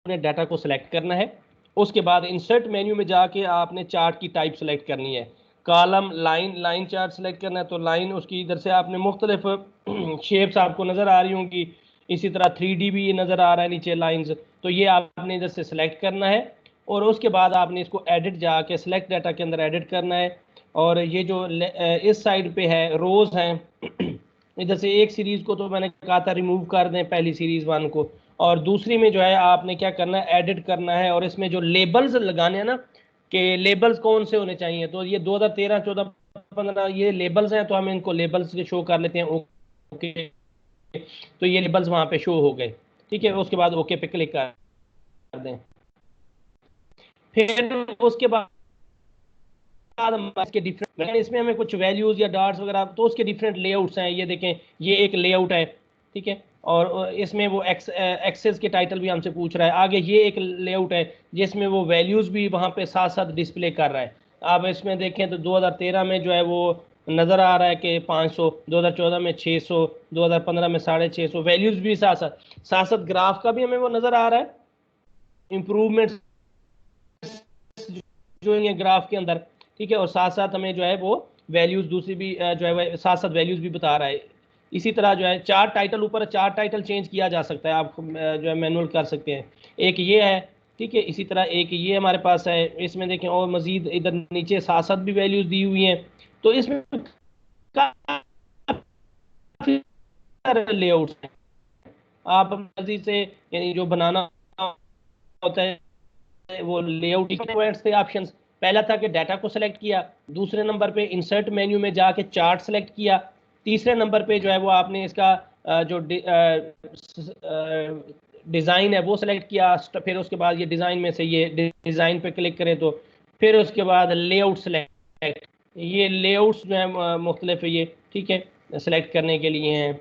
आपने डाटा को सिलेक्ट करना है। उसके बाद इंसर्ट मेन्यू में जाके आपने चार्ट की टाइप सेलेक्ट करनी है। कॉलम, लाइन चार्ट सेलेक्ट करना है तो लाइन उसकी इधर से आपने मुख्तलिफ शेप्स आपको नज़र आ रही होंगी। इसी तरह 3D भी ये नज़र आ रहा है नीचे लाइंस, तो ये आपने इधर से सिलेक्ट करना है और उसके बाद आपने इसको एडिट जाके सिलेक्ट डाटा के अंदर एडिट करना है। और ये जो इस साइड पे है रोज़ हैं इधर से एक सीरीज़ को तो मैंने कहा था रिमूव कर दें, पहली सीरीज़ 1 को, और दूसरी में जो है आपने क्या करना है, एडिट करना है। और इसमें जो लेबल्स लगाने हैं ना, कि लेबल्स कौन से होने चाहिए, तो ये 2013, 14, 15 ये लेबल्स हैं, तो हम इनको लेबल्स के शो कर लेते हैं। ओके, तो ये लेबल्स वहाँ पे शो हो गए। ठीक है, उसके बाद ओके पे क्लिक कर दें। फिर उसके बाद इसके डिफरेंट, इसमें हमें कुछ वैल्यूज या डार्ट्स वगैरह, तो उसके डिफरेंट लेआउट्स हैं। ये देखें, ये एक लेआउट है, ठीक है, और इसमें वो एक्सेस के टाइटल भी हमसे पूछ रहा है। आगे ये एक लेआउट है जिसमें वो वैल्यूज भी वहाँ पे साथ साथ डिस्प्ले कर रहा है। आप इसमें देखें तो 2013 में जो है वो नज़र आ रहा है कि 500, 2014 में 600, 2015 में 650, वैल्यूज भी साथ साथ ग्राफ का भी हमें वो नज़र आ रहा है, इम्प्रूवमेंट जो है ग्राफ के अंदर। ठीक है, और साथ साथ हमें जो है वो वैल्यूज दूसरी भी जो है साथ साथ वैल्यूज भी बता रहा है। इसी तरह जो है चार टाइटल, ऊपर चार टाइटल चेंज किया जा सकता है, आप जो है मैनुअल कर सकते हैं। एक ये है, ठीक है, इसी तरह एक ये हमारे पास है। इसमें देखें और मजीद इधर नीचे साथ साथ भी वैल्यूज दी हुई हैं। तो इसमें लेआउट्स हैं, आप मर्जी से यानी जो बनाना होता है वो लेआउट थे। ऑप्शन पहला था कि डाटा को सिलेक्ट किया, दूसरे नंबर पे इंसर्ट मेन्यू में जाके चार्ट सेलेक्ट किया, तीसरे नंबर पे जो है वो आपने इसका जो डिज़ाइन है वो सिलेक्ट किया। फिर उसके बाद ये डिज़ाइन में से ये डिज़ाइन पे क्लिक करें तो फिर उसके बाद लेआउट सेलेक्ट, ये लेआउट्स जो है मुख्तलिफ ये, ठीक है, सेलेक्ट करने के लिए हैं।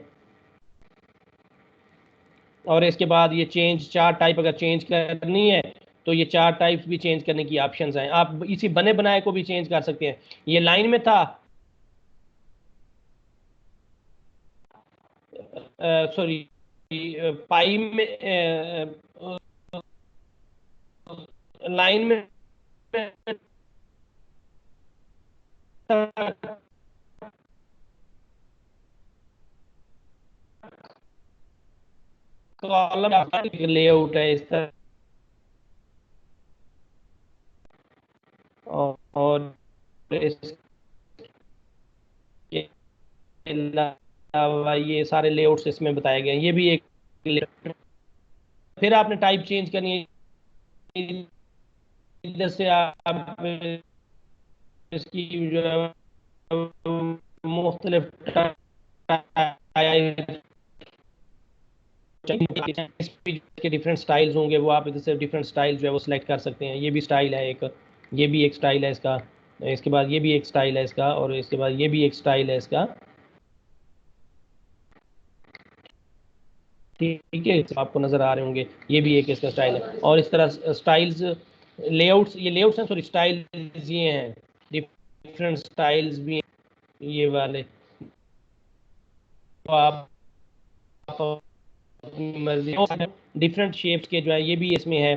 और इसके बाद ये चेंज चार टाइप अगर चेंज करनी है तो ये चार टाइप्स भी चेंज करने की ऑप्शंस हैं। आप इसी बने बनाए को भी चेंज कर सकते हैं। ये लाइन में था, सॉरी, पाई में, लाइन में कॉलम लेआउट है इस तरह। और इसके अलावा ये सारे लेआउट्स इसमें बताए गए हैं। ये भी एक layout। फिर आपने टाइप चेंज करनी है, इधर से आप इसकी जो मुख्तलिफ के डिफरेंट स्टाइल्स होंगे, वो आप इधर से डिफरेंट स्टाइल जो है वो सिलेक्ट कर सकते हैं। ये भी स्टाइल है एक, ये भी एक स्टाइल है इसका, इसके बाद ये भी एक स्टाइल है इसका, और इसके बाद ये भी एक स्टाइल है इसका। ठीक है, आपको नजर आ रहे होंगे, ये भी एक इसका स्टाइल है। और इस तरह स्टाइल्स, लेआउट्स, ये लेआउट्स हैं, सॉरी स्टाइल्स ये हैं, डिफरेंट स्टाइल्स भी हैं ये वाले। तो आप मर्जी डिफरेंट शेप्स के जो है ये भी इसमें है,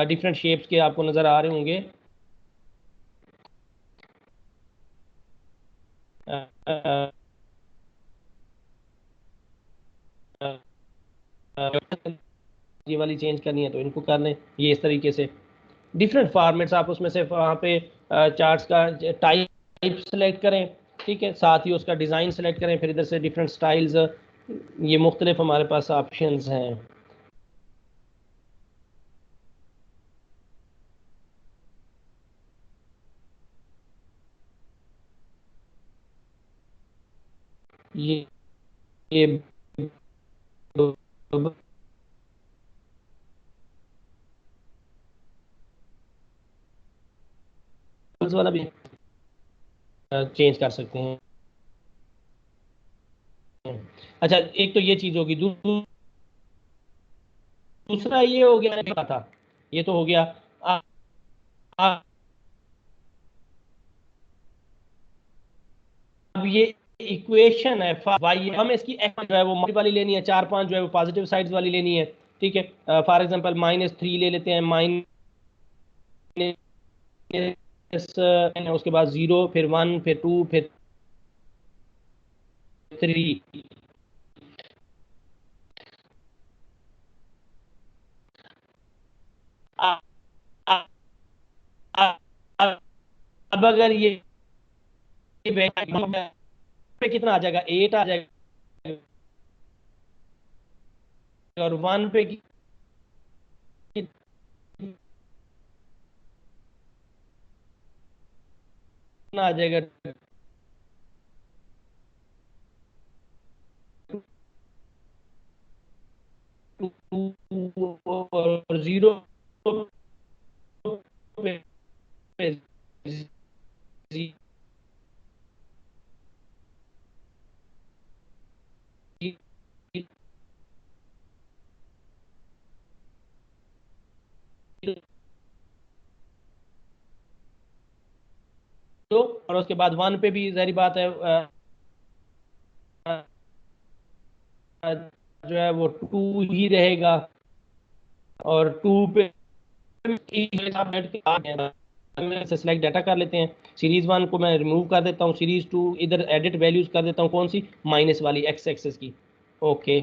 डिफरेंट शेप्स के आपको नज़र आ रहे होंगे। ये वाली चेंज करनी है तो इनको कर लें। ये इस तरीके से डिफरेंट फॉर्मेट्स, आप उसमें से वहाँ पे चार्ट्स का टाइप सेलेक्ट करें, ठीक है, साथ ही उसका डिज़ाइन सेलेक्ट करें, फिर इधर से डिफरेंट स्टाइल्स, ये मुख्तलिफ हमारे पास ऑप्शंस हैं। ये वाला भी चेंज कर सकते हैं। अच्छा, एक तो ये चीज़ होगी, दूसरा ये हो गया था, ये तो हो गया। आ, आ, अब ये इक्वेशन है वाई, हम इसकी एक्स जो है वो वाली लेनी है, 4 5 जो है वो पॉजिटिव साइड्स वाली लेनी है। ठीक है। फॉर एग्जांपल -3 ले लेते हैं, माइनस, उसके बाद 0, फिर 1, फिर 2, फिर 3। अब अगर ये पे कितना आ जाएगा, 8 आ जाएगा, और 1 पे कितना आ जाएगा, 2 और 0 पे 0, और उसके बाद 1 पे भी जाहिर बात है जो है वो 2 ही रहेगा, और 2 पे से सिलेक्ट डाटा कर लेते हैं। सीरीज 1 को मैं रिमूव कर देता हूँ, सीरीज 2 इधर एडिट वैल्यूज कर देता हूँ, कौन सी, माइनस वाली एक्स एक्सेस की। ओके,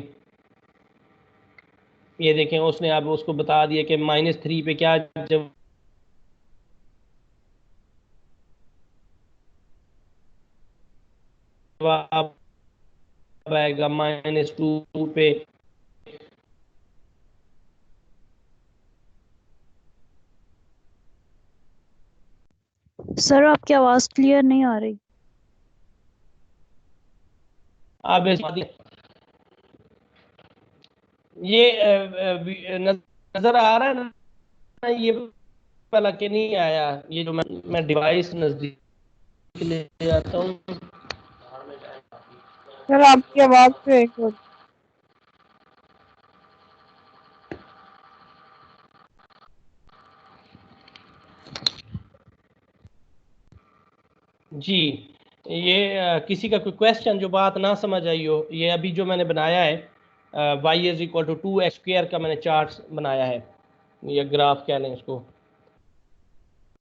ये देखें उसने अब उसको बता दिया कि -3 पे क्या जब जवाब आएगा, -2 पे सर आपकी आवाज क्लियर नहीं आ रही। अब ये नजर आ रहा है ना, ये वाला के नहीं आया, ये जो मैं डिवाइस नजदीक ले जाता हूँ। सर आपकी आवाज ब्रेक हो। जी, ये किसी का कोई क्वेश्चन जो बात ना समझ आई हो, ये अभी जो मैंने बनाया है y is equal to 2x² का मैंने चार्ट बनाया है, या ग्राफ कह लें इसको।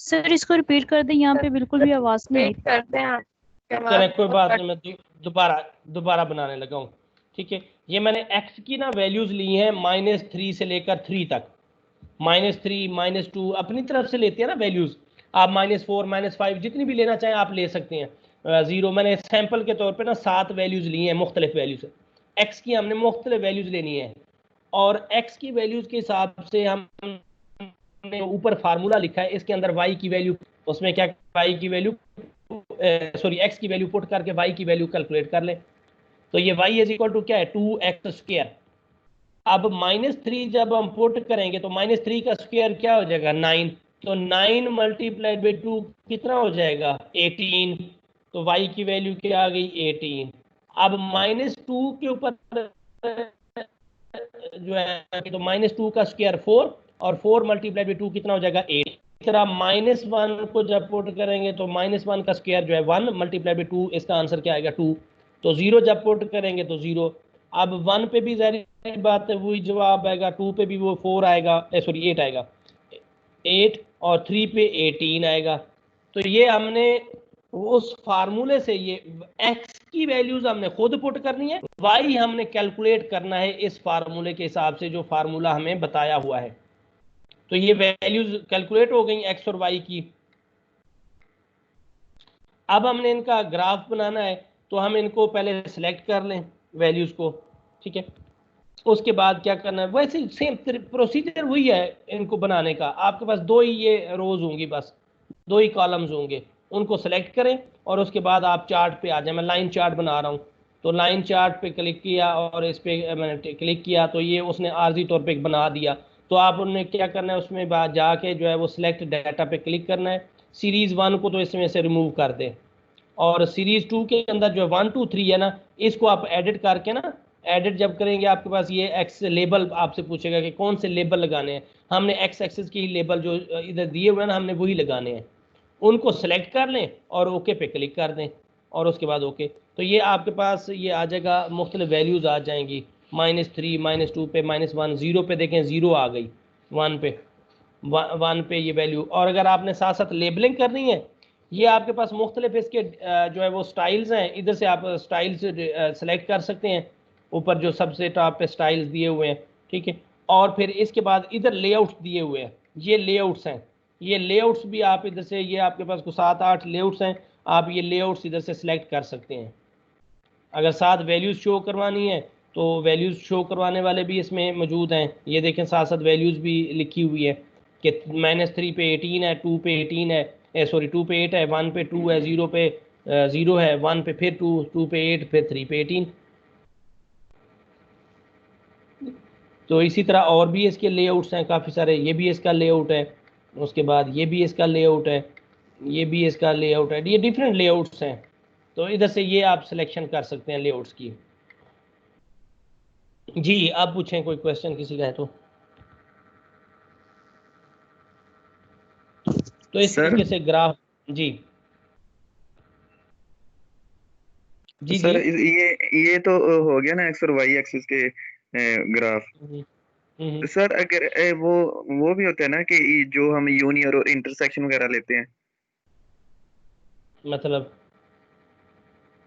सर इसको रिपीट कर दें, यहाँ पे बिल्कुल भी आवाज नहीं आई। करते हैं आपके चलें बाद कोई बात नहीं, मैं दोबारा बनाने लगा हूँ। ठीक है, ये मैंने x की ना वैल्यूज ली हैं -3 से लेकर 3 तक। -3, -2 अपनी तरफ से लेते हैं ना वैल्यूज, आप -4, -5 जितनी भी लेना चाहें आप ले सकते हैं। 0 मैंने सैंपल के तौर पे ना 7 वैल्यूज ली हैं मुख्तलिफ वैल्यूज। x की हमने मुख्तलिफ वैल्यूज लेनी है, और x की वैल्यूज के हिसाब से हमने ऊपर फार्मूला लिखा है, इसके अंदर y की वैल्यू, उसमें क्या y की वैल्यू सॉरी x की वैल्यू पुट करके y की वैल्यू कैलकुलेट कर ले। तो ये y इज इक्वल टू क्या है, 2x²। अब -3 जब हम पुट करेंगे तो -3 का स्क्वायर क्या हो जाएगा, 9। तो 9 मल्टीप्लाइड बाई 2 कितना हो जाएगा, 18। तो y की वैल्यू क्या आ गई, 18। अब -2 के ऊपर जो है तो -2 का स्क्वायर 4, और 4 मल्टीप्लाइड बाई 2 कितना हो जाएगा, 8। इस तरह -1 को जब पुट करेंगे तो -1 का स्क्वायर जो है 1 मल्टीप्लाइड बाई 2, इसका आंसर क्या आएगा, 2। तो 0 जब पुट करेंगे तो 0। अब 1 पे भी जाहिर बात है वही जवाब आएगा, 2 पे भी वो 4 आएगा, सॉरी 8 आएगा, 8, और 3 पे 18 आएगा। तो ये हमने उस फार्मूले से ये x की वैल्यूज हमने खुद पुट करनी है, y हमने कैलकुलेट करना है इस फार्मूले के हिसाब से जो फार्मूला हमें बताया हुआ है। तो ये वैल्यूज कैलकुलेट हो गई x और y की। अब हमने इनका ग्राफ बनाना है, तो हम इनको पहले सिलेक्ट कर लें वैल्यूज को। ठीक है, उसके बाद क्या करना है, वैसे सेम प्रोसीजर वही है इनको बनाने का। आपके पास 2 ही ये रोज होंगी, बस 2 ही कॉलम्स होंगे, उनको सेलेक्ट करें और उसके बाद आप चार्ट पे आ जाए। मैं लाइन चार्ट बना रहा हूँ, तो लाइन चार्ट पे क्लिक किया और इस पे मैंने क्लिक किया, तो ये उसने आर्जी तौर पे बना दिया। तो आप उन्हें क्या करना है, उसमें जाके जो है वो सिलेक्ट डाटा पे क्लिक करना है। सीरीज 1 को तो इसमें से रिमूव कर दें, और सीरीज 2 के अंदर जो 1, 2, 3 है ना, इसको आप एडिट करके ना, एडिट जब करेंगे आपके पास ये एक्स लेबल आपसे पूछेगा कि कौन से लेबल लगाने हैं। हमने एक्स एक्सेस की लेबल जो इधर दिए हुए हैं ना, हमने वही लगाने हैं। उनको सेलेक्ट कर लें और ओके पे क्लिक कर दें, और उसके बाद ओके। तो ये आपके पास ये आ जाएगा, मुख्तलिफ वैल्यूज़ आ जाएंगी। -3 -2 पे -1 0 पे देखें 0 आ गई, 1 पे 1 पे ये वैल्यू। और अगर आपने साथ साथ लेबलिंग करनी है, ये आपके पास मुख्तलिफ इसके जो है वो स्टाइल्स हैं, इधर से आप स्टाइल्स सेलेक्ट कर सकते हैं, ऊपर जो सबसे टॉप पे स्टाइल्स दिए हुए हैं, ठीक है। और फिर इसके बाद इधर लेआउट्स दिए हुए हैं, ये लेआउट्स हैं, ये लेआउट्स भी आप इधर से, ये आपके पास को 7-8 लेआउट्स हैं, आप ये लेआउट्स इधर से सिलेक्ट कर सकते हैं। अगर साथ वैल्यूज़ शो करवानी है तो वैल्यूज़ शो करवाने वाले भी इसमें मौजूद हैं, ये देखें साथ साथ वैल्यूज़ भी लिखी हुई है कि -3 पे 18 है, 2 पे 18 है, सॉरी 2 पे 8 है, 1 पे 2 है, 0 पे 0 है, 1 पे फिर 2, 2 पे 8, फिर 3 पे 18। तो इसी तरह और भी इसके लेआउट्स हैं काफ़ी सारे, ये भी इसका लेआउट है, उसके बाद ये भी इसका लेआउट है, ये भी इसका लेआउट है, ये डिफरेंट लेआउट्स हैं। तो इधर से ये आप सिलेक्शन कर सकते हैं लेआउट्स की। जी आप पूछें कोई क्वेश्चन किसी का है तो इस तरीके से ग्राफ। जी जी सर जी ये तो हो गया ना एक्स और वाई एक्सिस के ग्राफ। तो सर अगर वो भी होता है ना कि जो हम यूनियन और इंटरसेक्शन वगैरह लेते हैं, मतलब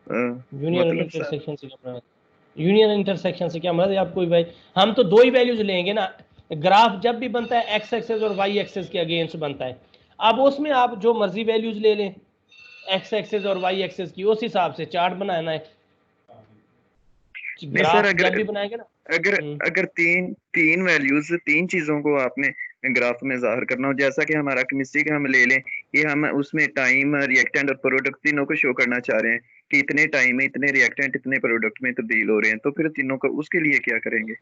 यूनियन और मतलब सर इंटरसेक्शन से क्या, यूनियन इंटरसेक्शन से क्या मतलब आपको भाई, हम तो दो ही वैल्यूज लेंगे ना। ग्राफ जब भी बनता है एक्स एक्सेस और वाई एक्सेस के अगेंस्ट बनता है, अब उसमें आप जो मर्जी वैल्यूज ले लें एक्स एक्सेस और वाई एक्सेस की, उस हिसाब से चार्ट बनाना है। नहीं सर, ग्राफ जब भी बनाएंगे ना, अगर अगर तीन वैल्यूज, तीन चीजों को आपने ग्राफ में जाहिर करना हो, जैसा कि हमारा केमिस्ट्री का हम ले लें, ये हम उसमें टाइम, रिएक्टेंट और प्रोडक्ट तीनों को शो करना चाह रहे हैं कि इतने टाइम में इतने रिएक्टेंट इतने प्रोडक्ट में तब्दील हो रहे हैं, तो फिर तीनों को उसके लिए क्या करेंगे?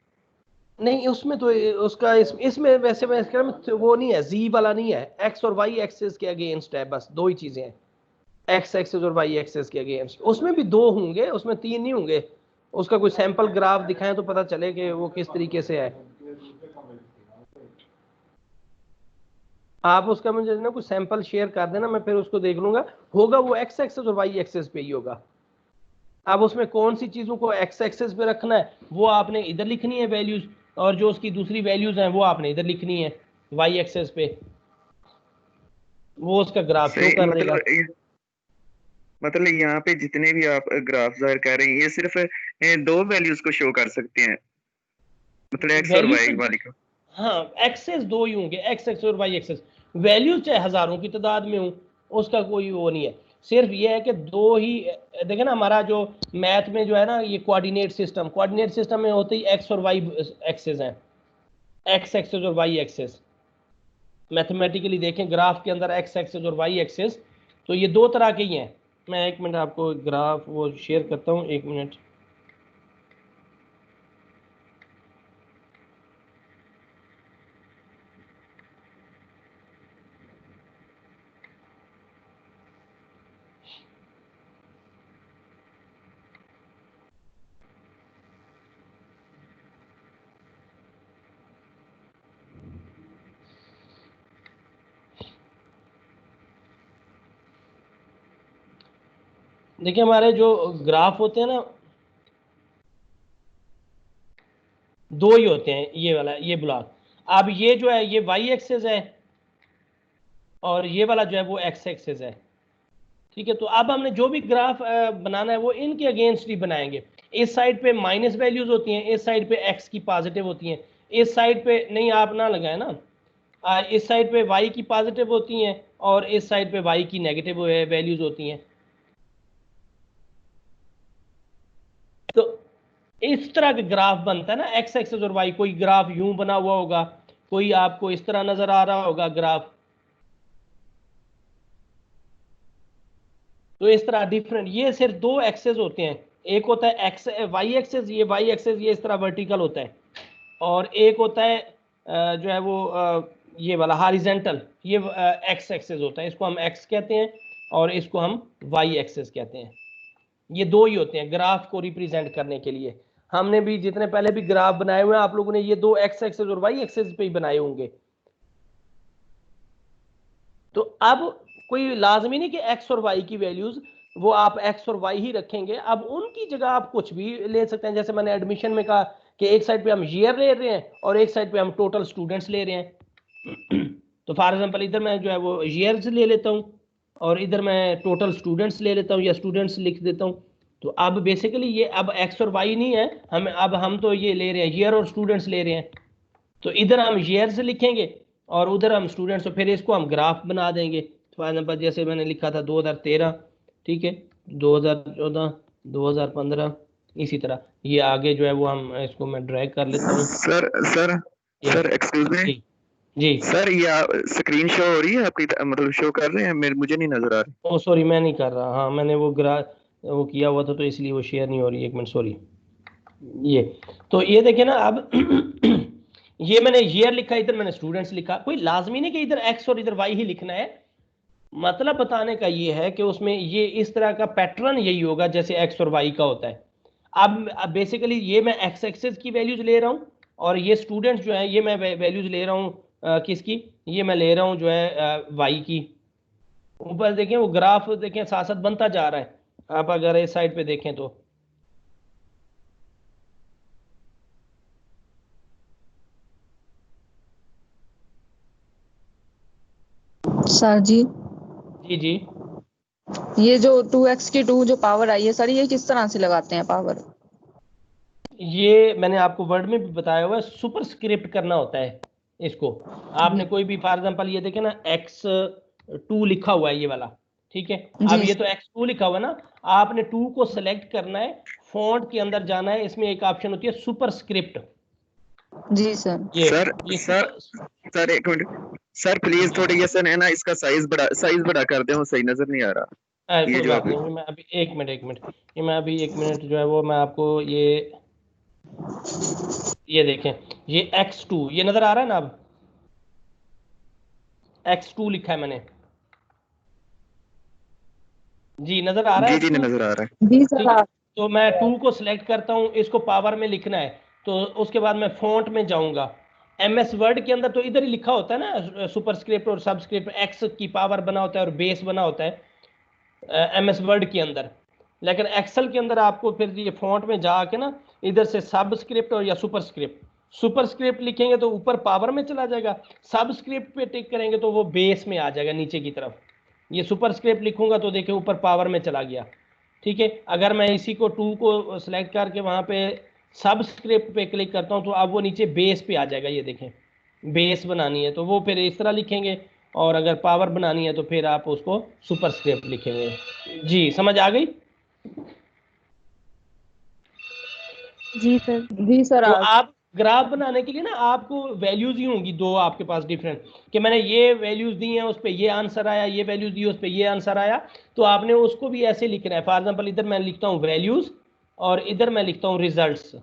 नहीं उसमें तो उसका इसमें वैसे मैं कह रहा हूं, वो नहीं है, जी वाला नहीं है, एक्स और वाई एक्सेस के अगेंस्ट है, बस दो ही चीजें हैं, एक्स एक्सेस और वाई एक्सेस के अगेंस्ट। उसमें भी दो होंगे, उसमें तीन नहीं होंगे। उसका कोई सैंपल ग्राफ दिखाएं तो पता चले कि वो किस तरीके से है। आप उसका मुझे ना कुछ सैंपल शेयर कर देना, मैं फिर उसको देख लूंगा। होगा वो एक्स एक्सेस और वाई एक्सेस पे ही होगा। अब उसमें कौन सी चीजों को एक्स एक्सेस पे रखना है वो आपने इधर लिखनी है वैल्यूज, और जो उसकी दूसरी वैल्यूज हैं वो आपने इधर लिखनी है वाई एक्सेस पे, वो उसका ग्राफ शो कर देगा। मतलब यहाँ पे जितने भी आप ग्राफ जाहिर कर रहे हैं, ये सिर्फ दो वैल्यूज को शो कर सकते हैं, मतलब एक्स और वाई वाली को। हाँ एक्सेस दो ही होंगे, एक्स एक्सेस और वाई एक्सेस। वैल्यूज चाहे हजारों की तादाद में हो, उसका कोई वो नहीं है। सिर्फ ये है कि दो ही, देखें ना हमारा जो मैथ में जो है ना ये कोऑर्डिनेट सिस्टम में होते ही एक्स और वाई एक्सेस हैं, एक्स एक्सेस और वाई एक्सेस। मैथमेटिकली देखें ग्राफ के अंदर एक्स एक्सेस और वाई एक्सेस, तो ये दो तरह के ही हैं। मैं एक मिनट आपको ग्राफ वो शेयर करता हूँ, एक मिनट। देखिए हमारे जो ग्राफ होते हैं ना, दो ही होते हैं, ये वाला ये ब्लॉक। अब ये जो है ये वाई एक्सेस है और ये वाला जो है वो एक्स एक्सेस है, ठीक है। तो अब हमने जो भी ग्राफ बनाना है वो इनके अगेंस्ट ही बनाएंगे। इस साइड पे माइनस वैल्यूज होती हैं, इस साइड पे एक्स की पॉजिटिव होती हैं, इस साइड पे नहीं, आप ना लगाए ना, इस साइड पे वाई की पॉजिटिव होती हैं और इस साइड पे वाई की नेगेटिव वैल्यूज होती हैं। तो इस तरह का ग्राफ बनता है ना एक्स एक्सेस और वाई। कोई ग्राफ यूं बना हुआ होगा, कोई आपको इस तरह नजर आ रहा होगा ग्राफ। तो इस तरह डिफरेंट, ये सिर्फ दो एक्सेस होते हैं, एक होता है एक्स वाई एक्सेस, ये वाई एक्सेस ये इस तरह वर्टिकल होता है, और एक होता है जो है वो ये वाला हॉरिजॉन्टल, ये एक्स एक्सेस होता है, इसको हम एक्स कहते हैं और इसको हम वाई एक्सेस कहते हैं। ये दो ही होते हैं ग्राफ को रिप्रेजेंट करने के लिए। हमने भी जितने पहले भी ग्राफ बनाए हुए हैं, आप लोगों ने ये दो एक्स एक्सेस और वाई एक्सेस पे ही बनाए होंगे। तो अब कोई लाजमी नहीं कि एक्स और वाई की वैल्यूज वो आप एक्स और वाई ही रखेंगे, अब उनकी जगह आप कुछ भी ले सकते हैं। जैसे मैंने एडमिशन में कहा कि एक साइड पे हम ईयर ले रहे हैं और एक साइड पे हम टोटल स्टूडेंट्स ले रहे हैं। तो फॉर एग्जांपल इधर मैं जो है वो ईयर्स ले लेता हूँ और इधर मैं टोटल स्टूडेंट्स ले लेता हूँ या स्टूडेंट्स लिख देता हूँ। तो अब बेसिकली ये अब एक्स और वाई नहीं है, हम तो ये ले रहे हैं ईयर और स्टूडेंट्स ले रहे हैं। तो इधर हम ईयर्स लिखेंगे और उधर हम स्टूडेंट्स, तो फिर इसको हम ग्राफ बना देंगे। फॉर एग्जाम्पल जैसे मैंने लिखा था 2013, ठीक है, 2014, 2015, इसी तरह ये आगे जो है वो हम इसको मैं ड्रैग कर लेता हूँ। Sir sir sir excuse me जी जी सर, ये स्क्रीन शो हो रही है आपकी, मतलब शो कर रहे हैं, मुझे नहीं नजर आ रही। ओ सॉरी, मैं नहीं कर रहा। हाँ मैंने वो किया हुआ था तो इसलिए वो शेयर नहीं हो रही। एक मिनट, सॉरी। ये तो ये देखिए ना, अब ये मैंने ईयर लिखा, इधर मैंने स्टूडेंट्स लिखा। कोई लाजमी नहीं कि इधर एक्स और इधर वाई ही लिखना है। मतलब बताने का ये है कि उसमें ये इस तरह का पैटर्न यही होगा जैसे एक्स और वाई का होता है। अब बेसिकली ये मैं एक्स एक्सेस की वैल्यूज ले रहा हूँ और ये स्टूडेंट्स जो है ये मैं वैल्यूज ले रहा हूँ किसकी, ये मैं ले रहा हूँ जो है वाई की। ऊपर देखें वो ग्राफ देखें साथ साथ बनता जा रहा है। आप अगर इस साइड पे देखें तो सर जी, जी जी, ये जो 2x की 2 जो पावर आई है सर, ये किस तरह से लगाते हैं पावर? ये मैंने आपको वर्ड में भी बताया हुआ है, सुपर स्क्रिप्ट करना होता है इसको। आपने कोई भी फॉर एग्जांपल ये देखें ना, x2 लिखा हुआ है ये वाला, ठीक है। अब जी ये तो x2 लिखा हुआ है ना, आपने 2 को सिलेक्ट करना है, फॉन्ट के अंदर जाना है, इसमें एक ऑप्शन होती है सुपर स्क्रिप्ट। जी सर। ये सर ये सर सर एक मिनट सर, प्लीज थोड़ी ये सर है ना, इसका साइज बड़ा कर दे, वो सही नजर नहीं आ रहा। ये कोई जो बात अभी नहीं, मैं अभी एक मिनट ये मैं अभी 1 मिनट जो है वो मैं आपको ये देखें, ये x2 ये नजर आ रहा है ना, अब x2 लिखा है मैंने। जी नजर आ रहा है जी x2? नजर आ रहा है। जी ठीक सर। है, तो मैं 2 को सिलेक्ट करता हूँ, इसको पावर में लिखना है। तो उसके बाद मैं फॉन्ट में जाऊंगा, MS वर्ड के अंदर तो इधर ही लिखा होता है ना सुपरस्क्रिप्ट और सबस्क्रिप्ट, एक्स की पावर बना होता है और बेस बना होता है MS वर्ड के अंदर। लेकिन एक्सेल के अंदर आपको फिर ये फॉन्ट में जाके ना इधर से सबस्क्रिप्ट और या सुपरस्क्रिप्ट लिखेंगे तो ऊपर पावर में चला जाएगा, सबस्क्रिप्ट पे टिक करेंगे तो वो बेस में आ जाएगा नीचे की तरफ। ये सुपरस्क्रिप्ट लिखूंगा तो देखिए ऊपर पावर में चला गया, ठीक है। अगर मैं इसी को 2 को सिलेक्ट करके वहां पे सबस्क्रिप्ट पे क्लिक करता हूं तो अब वो नीचे बेस पे आ जाएगा। ये देखें, बेस बनानी है तो वो फिर इस तरह लिखेंगे, और अगर पावर बनानी है तो फिर आप उसको सुपरस्क्रिप्ट लिखेंगे। जी समझ आ गई? जी सर। जी सर। तो आप ग्राफ बनाने के लिए ना आपको वैल्यूज ही होंगी दो आपके पास डिफरेंट, कि मैंने ये वैल्यूज दी हैं उस पर ये आंसर आया, ये वैल्यूज दी उस पर ये आंसर आया। तो आपने उसको भी ऐसे लिखना है। फॉर एग्जांपल इधर मैं लिखता हूँ वैल्यूज और इधर मैं लिखता हूँ रिजल्ट्स।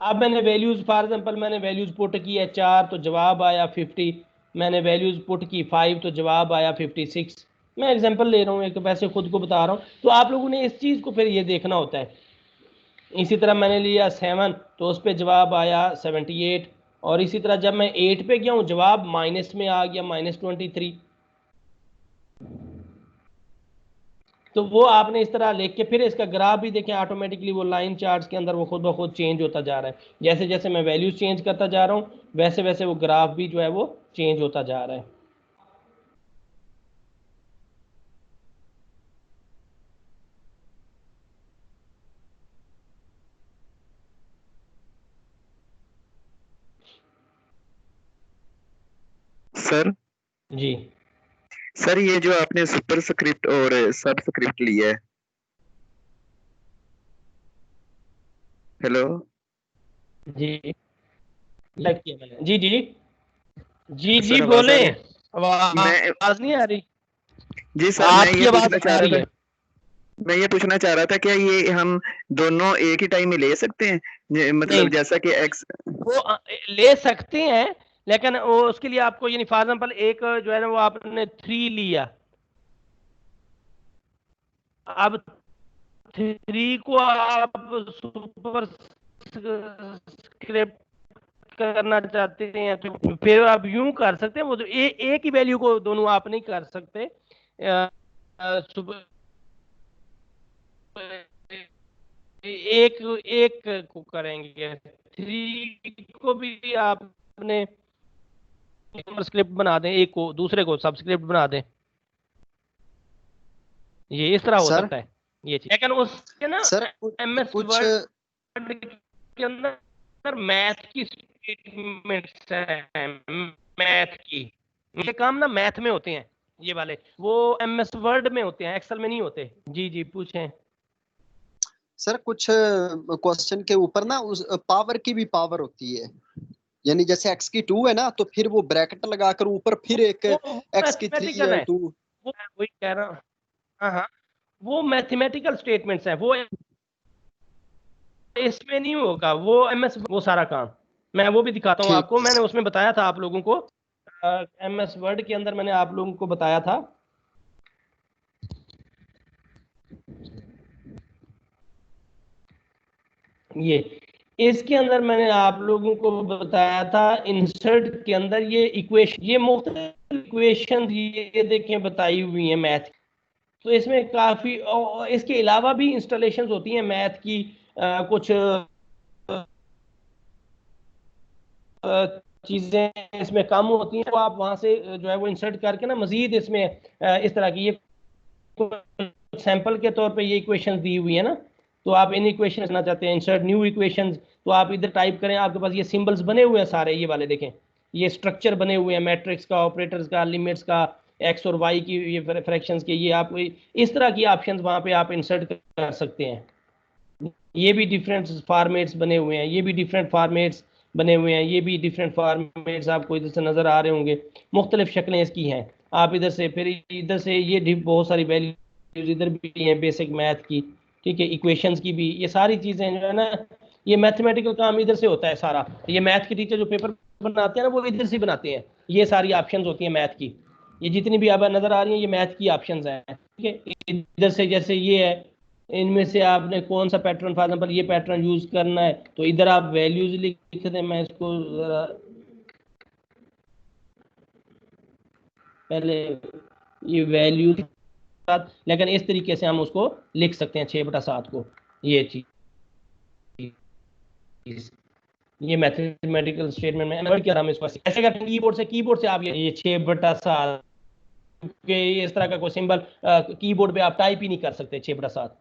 अब मैंने वैल्यूज फॉर एग्जांपल मैंने वैल्यूज पुट की है 4 तो जवाब आया 50, मैंने वैल्यूज पुट की 5 तो जवाब आया 56। मैं एग्जांपल ले रहा हूँ, एक वैसे खुद को बता रहा हूँ। तो आप लोगों ने इस चीज़ को फिर ये देखना होता है। इसी तरह मैंने लिया 7 तो उस पर जवाब आया 78, और इसी तरह जब मैं 8 पे गया हूँ जवाब माइनस में आ गया -23। तो वो आपने इस तरह लिख के फिर इसका ग्राफ भी देखें, ऑटोमेटिकली वो लाइन चार्ट्स के अंदर वो खुद ब खुद चेंज होता जा रहा है। जैसे जैसे मैं वैल्यूज चेंज करता जा रहा हूँ वैसे वैसे वो ग्राफ भी जो है वो चेंज होता जा रहा है। सर जी सर, ये जो आपने सुपर स्क्रिप्ट और सब स्क्रिप्ट लिया है, हेलो जी लाइक किया मैंने। जी जी जी जी सर, आवाज आ बोले, रही है? मैं आवाज नहीं आ रही? जी सर, आपकी आवाज आ रही है। मैं ये पूछना चाह रहा था, क्या ये हम दोनों एक ही टाइम में ले सकते हैं? मतलब नहीं, जैसा कि एक्स। वो ले सकते हैं, लेकिन वो उसके लिए आपको यानी फॉर एग्जांपल एक जो है ना वो आपने 3 लिया, अब 3 को आप सुपर स्क्रिप्ट करना चाहते हैं तो फिर आप यूं कर सकते हैं। वो तो एक ही वैल्यू को दोनों आप नहीं कर सकते। सुपर एक एक को करेंगे, 3 को भी आपने स्क्रिप्ट बना दें, एक को दूसरे को सबस्क्रिप्ट बना दें, ये इस तरह हो सर सकता है ये चीज। लेकिन उसके ना सर एमएस कुछ वर्ड के अंदर मैथ की स्टेटमेंट्स है, मैथ की, ये काम ना मैथ में होते हैं, ये वाले वो एमएस वर्ड में होते हैं, एक्सेल में नहीं होते। जी जी पूछें। सर कुछ क्वेश्चन के ऊपर ना उस पावर की भी पावर होती है, यानी जैसे x की 2 है ना, तो फिर वो ब्रैकेट लगाकर ऊपर फिर एक x की 3 मैथमेटिकल है है, 2। वो वही कह रहा हूँ। हाँ हाँ, वो मैथमेटिकल स्टेटमेंट्स है, वो इसमें नहीं होगा, वो एमएस वो सारा काम मैं वो भी दिखाता हूँ ठीक आपको। मैंने उसमें बताया था आप लोगों को, एमएस वर्ड के अंदर मैंने आप लोगों को बताया था, ये इसके अंदर मैंने आप लोगों को बताया था इंसर्ट के अंदर ये इक्वेशन, ये मुख्तलिफ इक्वेशन ये देखें बताई हुई है मैथ। तो इसमें काफी इसके अलावा भी इंस्टॉलेशंस होती हैं मैथ की, कुछ चीजें इसमें कम होती हैं, तो आप वहां से जो है वो इंसर्ट करके ना मजीद इसमें इस तरह की ये सैंपल के तौर पे ये इक्वेशंस दी हुई है ना, तो आप इन इक्वेशंस ना चाहते हैं इंसर्ट न्यू इक्वेशंस, तो आप इधर टाइप करें, आपके पास ये सिंबल्स बने हुए हैं सारे, ये वाले देखें, ये स्ट्रक्चर बने हुए हैं मैट्रिक्स का, ऑपरेटर्स का, लिमिट्स का, एक्स और वाई की, ये फ्रैक्शंस के, ये आप इस तरह की ऑप्शंस वहां पे आप इंसर्ट कर सकते हैं। ये भी डिफरेंट फॉर्मेट्स बने हुए हैं, ये भी डिफरेंट फॉर्मेट्स बने हुए हैं, ये भी डिफरेंट फॉर्मेट्स आपको इधर से नजर आ रहे होंगे, मुख्तलिफ शक्लें इसकी हैं। आप इधर से फिर इधर से ये बहुत सारी वैल्यूज इधर भी हैं बेसिक मैथ की, ठीक है, इक्वेशंस की भी, ये सारी चीजें जो है ना, ये मैथमेटिकल काम इधर से होता है सारा। ये मैथ के टीचर जो पेपर बनाते हैं ना वो इधर से बनाते हैं, ये सारी ऑप्शंस होती हैं मैथ की, ये जितनी भी अब नजर आ रही हैं ये मैथ की ऑप्शंस हैं, ठीक है। इधर से जैसे ये है, इनमें से आपने कौन सा पैटर्न, फॉर एग्जांपल ये पैटर्न यूज करना है, तो इधर आप वैल्यूज लिख दें, मैं इसको जरा पहले ये वैल्यू, लेकिन इस तरीके से हम उसको लिख सकते हैं 6/7 को, ये चीज, ये मैथमेटिकल स्टेटमेंट में क्या हम इसको ऐसे करते हैं, कीबोर्ड से आप ये 6/7 के इस तरह का कोई सिंबल कीबोर्ड पे आप टाइप ही नहीं कर सकते 6/7।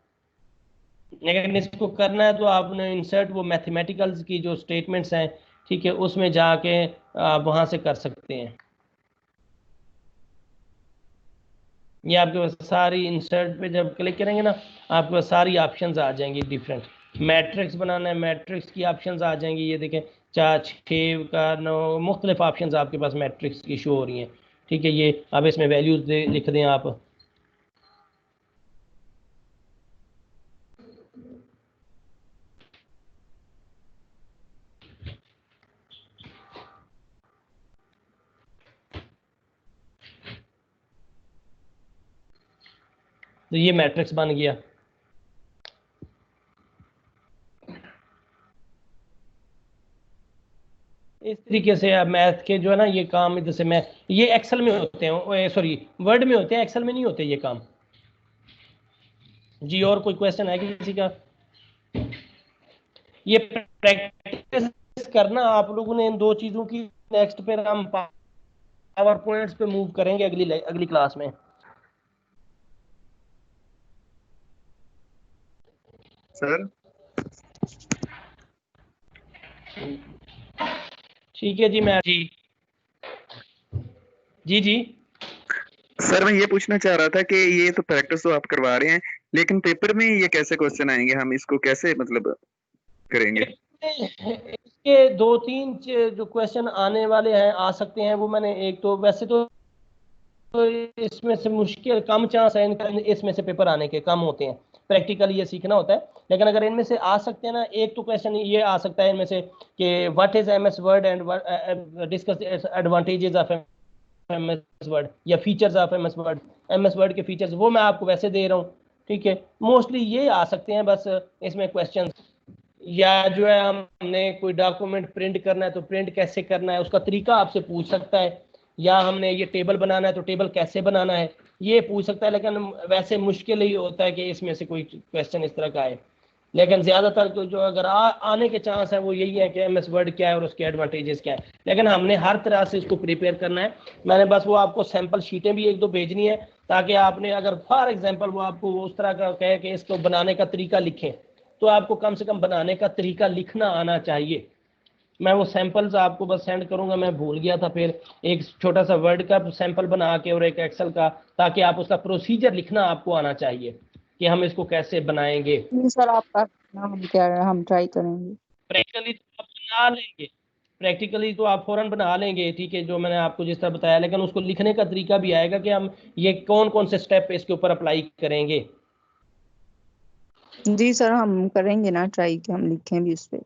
लेकिन इसको करना है तो आपने इंसर्ट वो मैथमेटिकल्स की जो स्टेटमेंट्स हैं, ठीक है, उसमें जाके आप वहां से कर सकते हैं। ये आपके पास सारी इंसर्ट पे जब क्लिक करेंगे ना, आपके पास सारी ऑप्शंस आ जाएंगी डिफरेंट। मैट्रिक्स बनाना है, मैट्रिक्स की ऑप्शंस आ जाएंगी, ये देखें 4, 6 का 9 मुख्तलिफ ऑप्शंस आपके पास मैट्रिक्स की शो हो रही हैं, ठीक है। ये अब इसमें वैल्यूज लिख दें आप, तो ये मैट्रिक्स बन गया। इस तरीके से अब मैथ के जो है ना ये काम इधर से मैं, ये एक्सेल में होते हैं, सॉरी वर्ड में होते हैं, एक्सेल में नहीं होते ये काम। जी और कोई क्वेश्चन है किसी का? ये प्रैक्टिस करना आप लोगों ने इन दो चीजों की, नेक्स्ट पे हम पावर पॉइंट्स पे मूव करेंगे अगली क्लास में। सर ठीक है जी, मैं जी जी जी सर मैं ये पूछना चाह रहा था कि ये तो प्रैक्टिस तो आप करवा रहे हैं, लेकिन पेपर में ये कैसे क्वेश्चन आएंगे, हम इसको कैसे मतलब करेंगे? इसके 2-3 जो क्वेश्चन आने वाले हैं, आ सकते हैं, वो मैंने एक तो वैसे तो इसमें से मुश्किल कम चांस है इसमें से पेपर आने के, कम होते हैं, प्रैक्टिकली ये सीखना होता है। लेकिन अगर इनमें से आ सकते हैं ना, एक तो क्वेश्चन ये आ सकता है इनमें से कि what is MS Word and discuss advantages of MS Word या features of MS Word, MS Word के फीचर्स, वो मैं आपको वैसे दे रहा हूँ, ठीक है। मोस्टली ये आ सकते हैं बस इसमें क्वेश्चन, या जो है हमने कोई डॉक्यूमेंट प्रिंट करना है तो प्रिंट कैसे करना है उसका तरीका आपसे पूछ सकता है, या हमने ये टेबल बनाना है तो टेबल कैसे बनाना है ये पूछ सकता है। लेकिन वैसे मुश्किल ही होता है कि इसमें से कोई क्वेश्चन इस तरह का आए, लेकिन ज़्यादातर जो अगर आने के चांस है वो यही है कि एमएस वर्ड क्या है और उसके एडवांटेजेस क्या है, लेकिन हमने हर तरह से इसको प्रिपेयर करना है। मैंने बस वो आपको सैंपल शीटें भी 1-2 भेजनी है, ताकि आपने अगर फॉर एग्जांपल वो आपको उस तरह का कहे कि इसको बनाने का तरीका लिखें, तो आपको कम से कम बनाने का तरीका लिखना आना चाहिए। मैं वो सैंपल्स आपको बस सेंड करूंगा, मैं भूल गया था, फिर एक छोटा सा वर्ड का सैंपल बना के और एक एक्सेल का, ताकि आप उसका प्रोसीजर लिखना आपको आना चाहिए कि हम इसको कैसे बनाएंगे। नहीं सर, आपका हम ट्राई करेंगे। प्रैक्टिकली तो आप बना लेंगे, प्रैक्टिकली तो आप फौरन बना लेंगे, ठीक है, जो मैंने आपको जिस तरह बताया, लेकिन उसको लिखने का तरीका भी आएगा कि हम ये कौन कौन से स्टेप इसके ऊपर अप्लाई करेंगे। जी सर, हम करेंगे ना ट्राई कि हम लिखें भी उस पर।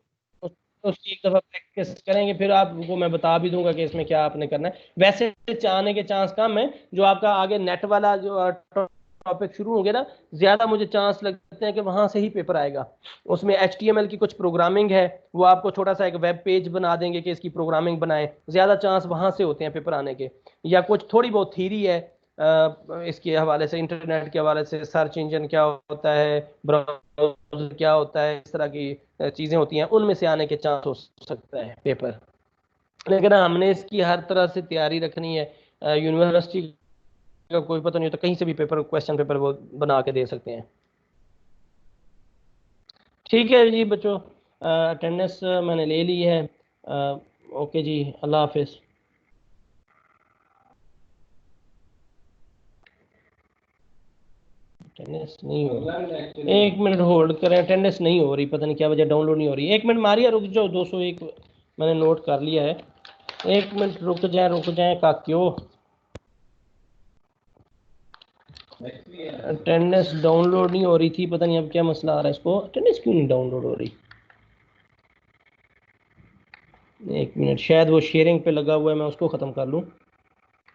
उसकी एक दफ़ा प्रैक्टिस करेंगे, फिर आपको मैं बता भी दूंगा कि इसमें क्या आपने करना है। वैसे चाहने के चांस कम है, जो आपका आगे नेट वाला जो टॉपिक शुरू होंगे ना, ज़्यादा मुझे चांस लगते हैं कि वहाँ से ही पेपर आएगा। उसमें HTML की कुछ प्रोग्रामिंग है, वो आपको छोटा सा एक वेब पेज बना देंगे कि इसकी प्रोग्रामिंग बनाएं, ज़्यादा चांस वहाँ से होते हैं पेपर आने के। या कुछ थोड़ी बहुत थीरी है इसके हवाले से, इंटरनेट के हवाले से, सर्च इंजन क्या होता है, ब्राउज़र क्या होता है, इस तरह की चीज़ें होती हैं, उनमें से आने के चांस हो सकता है पेपर। लेकिन हमने इसकी हर तरह से तैयारी रखनी है। यूनिवर्सिटी का कोई पता नहीं होता, कहीं से भी पेपर क्वेश्चन पेपर वो बना के दे सकते हैं। ठीक है जी बच्चों, अटेंडेंस मैंने ले ली है। ओके जी, अल्लाह हाफिज़। अटेंडेंस नहीं हो रही, 1 मिनट होल्ड करें, अटेंडेंस नहीं हो रही, पता नहीं क्या वजह, डाउनलोड नहीं हो रही। 1 मिनट मारिया, रुक जाओ, 201 मैंने नोट कर लिया है। 1 मिनट रुक जाए काक्यो, अटेंडेंस डाउनलोड नहीं हो रही थी, पता नहीं अब क्या मसला आ रहा है इसको, अटेंडेंस क्यों नहीं डाउनलोड हो रही। 1 मिनट, शायद वो शेयरिंग पे लगा हुआ है, मैं उसको ख़त्म कर लूँ।